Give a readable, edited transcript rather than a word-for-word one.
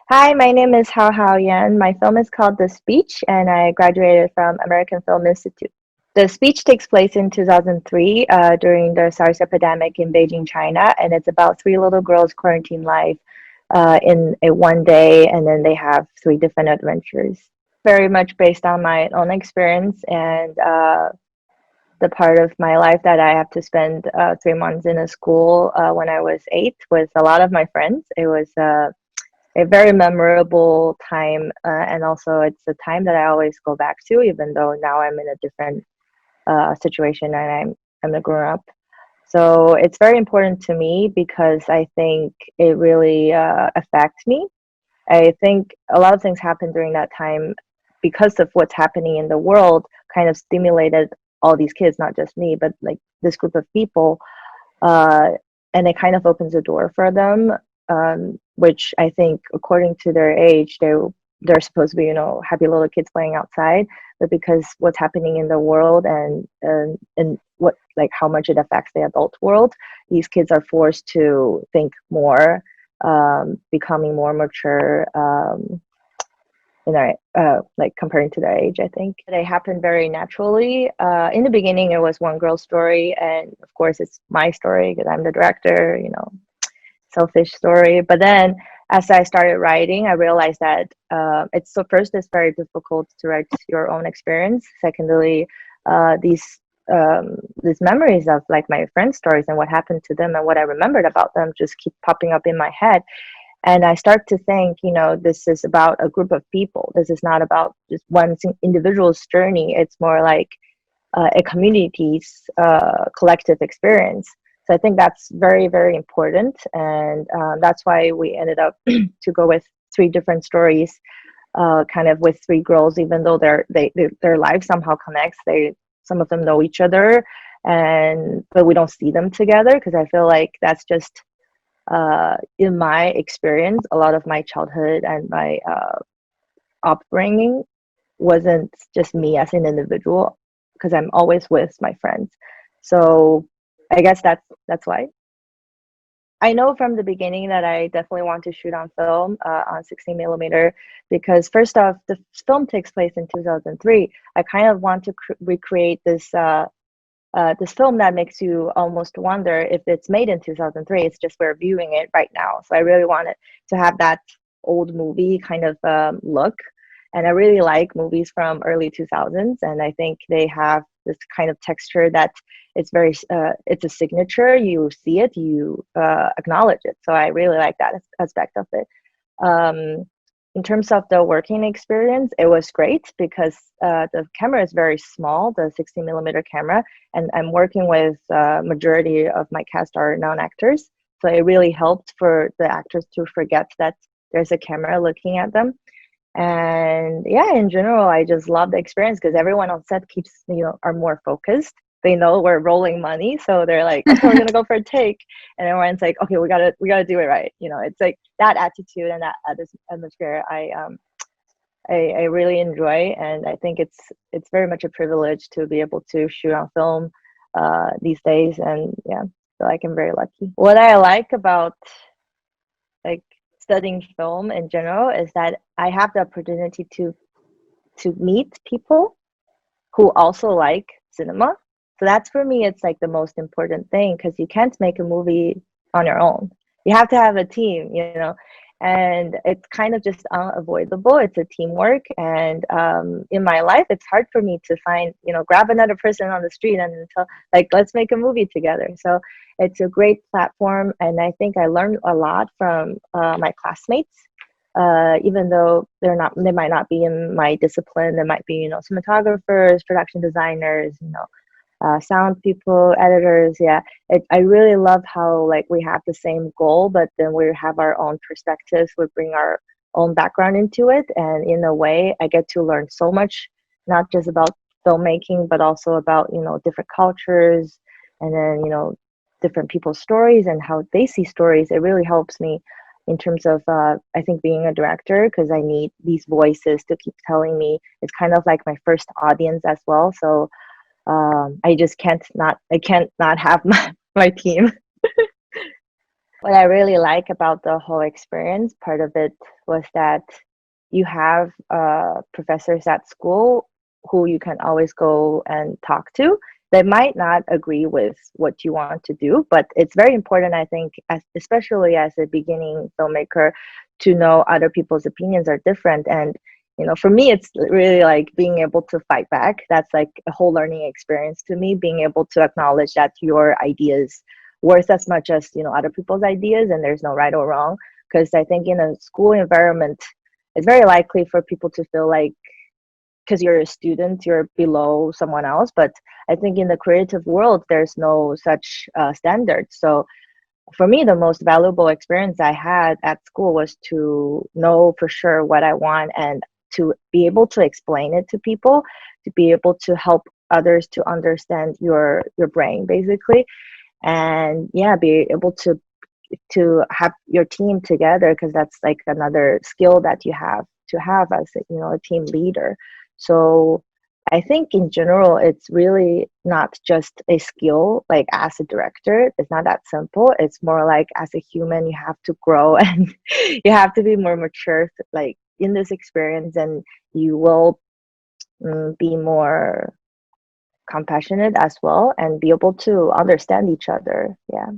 Hi, my name is Haohao Yan. My film is called The Speech, and I graduated from American Film Institute. The Speech takes place in 2003 during the SARS epidemic in Beijing, China, and it's about three little girls' quarantine life in a one day, and then they have three different adventures. Very much based on my own experience and the part of my life that I have to spend 3 months in a school when I was 8 with a lot of my friends. It was a very memorable time, and also it's a time that I always go back to, even though now I'm in a different situation and I'm a grown up. So it's very important to me because I think it really affects me. I think a lot of things happened during that time because of what's happening in the world, kind of stimulated all these kids, not just me, but like this group of people, uh, and it kind of opens a door for them, which I think, according to their age, they're supposed to be, happy little kids playing outside, but because what's happening in the world and what like how much it affects the adult world, these kids are forced to think more, becoming more mature. Like comparing to their age, I think they happen very naturally. In the beginning, it was one girl story, and of course, it's my story because I'm the director. Selfish story. But then, as I started writing, I realized that it's very difficult to write your own experience. Secondly, these these memories of like my friends' stories and what happened to them and what I remembered about them just keep popping up in my head. And I start to think, this is about a group of people. This is not about just one individual's journey. It's more like a community's collective experience. So I think that's very, very important, and that's why we ended up to go with three different stories, kind of with three girls. Even though their lives somehow connects, some of them know each other, but we don't see them together because I feel like that's just in my experience, a lot of my childhood and my upbringing wasn't just me as an individual because I'm always with my friends. So I guess that's why. I know from the beginning that I definitely want to shoot on film, on 16 millimeter, because first off, the film takes place in 2003. I kind of want to recreate this film that makes you almost wonder if it's made in 2003. It's just we're viewing it right now. So I really wanted to have that old movie kind of look. And I really like movies from early 2000s. And I think they have this kind of texture that it's a signature. You see it, you acknowledge it. So I really like that aspect of it. Um, in terms of the working experience, it was great because the camera is very small, the 16 millimeter camera, and I'm working with majority of my cast are non-actors. So it really helped for the actors to forget that there's a camera looking at them. And yeah, in general, I just love the experience because everyone on set are more focused. They know we're rolling money, so they're like, okay, we're gonna go for a take, and everyone's like, okay, we gotta do it right. It's like that attitude and that atmosphere. I really enjoy, and I think it's very much a privilege to be able to shoot on film these days. And yeah, I feel like I'm very lucky. What I like about like studying film in general is that I have the opportunity to meet people who also like cinema. So that's for me, it's like the most important thing because you can't make a movie on your own. You have to have a team. And it's kind of just unavoidable. It's a teamwork. And in my life, it's hard for me to grab another person on the street and tell, like, let's make a movie together. So it's a great platform. And I think I learned a lot from my classmates. Even though they might not be in my discipline. They might be, cinematographers, production designers, sound people, editors. Yeah, I really love how like we have the same goal, but then we have our own perspectives. We bring our own background into it, and in a way, I get to learn so much, not just about filmmaking, but also about different cultures, and then different people's stories and how they see stories. It really helps me in terms of I think being a director because I need these voices to keep telling me. It's kind of like my first audience as well. So I just can't not have my team. What I really like about the whole experience, part of it was that you have professors at school who you can always go and talk to. They might not agree with what you want to do, but it's very important, I think, as, especially as a beginning filmmaker, to know other people's opinions are different. And for me, it's really like being able to fight back. That's like a whole learning experience to me, being able to acknowledge that your ideas worth as much as other people's ideas, and there's no right or wrong. Because I think in a school environment, it's very likely for people to feel like because you're a student you're below someone else, but I think in the creative world there's no such standard. So for me, the most valuable experience I had at school was to know for sure what I want, and to be able to explain it to people, to be able to help others to understand your brain basically. And yeah, be able to have your team together, because that's like another skill that you have to have as a team leader. So I think in general it's really not just a skill. Like as a director, it's not that simple. It's more like as a human you have to grow and you have to be more mature like in this experience, and you will be more compassionate as well and be able to understand each other. Yeah.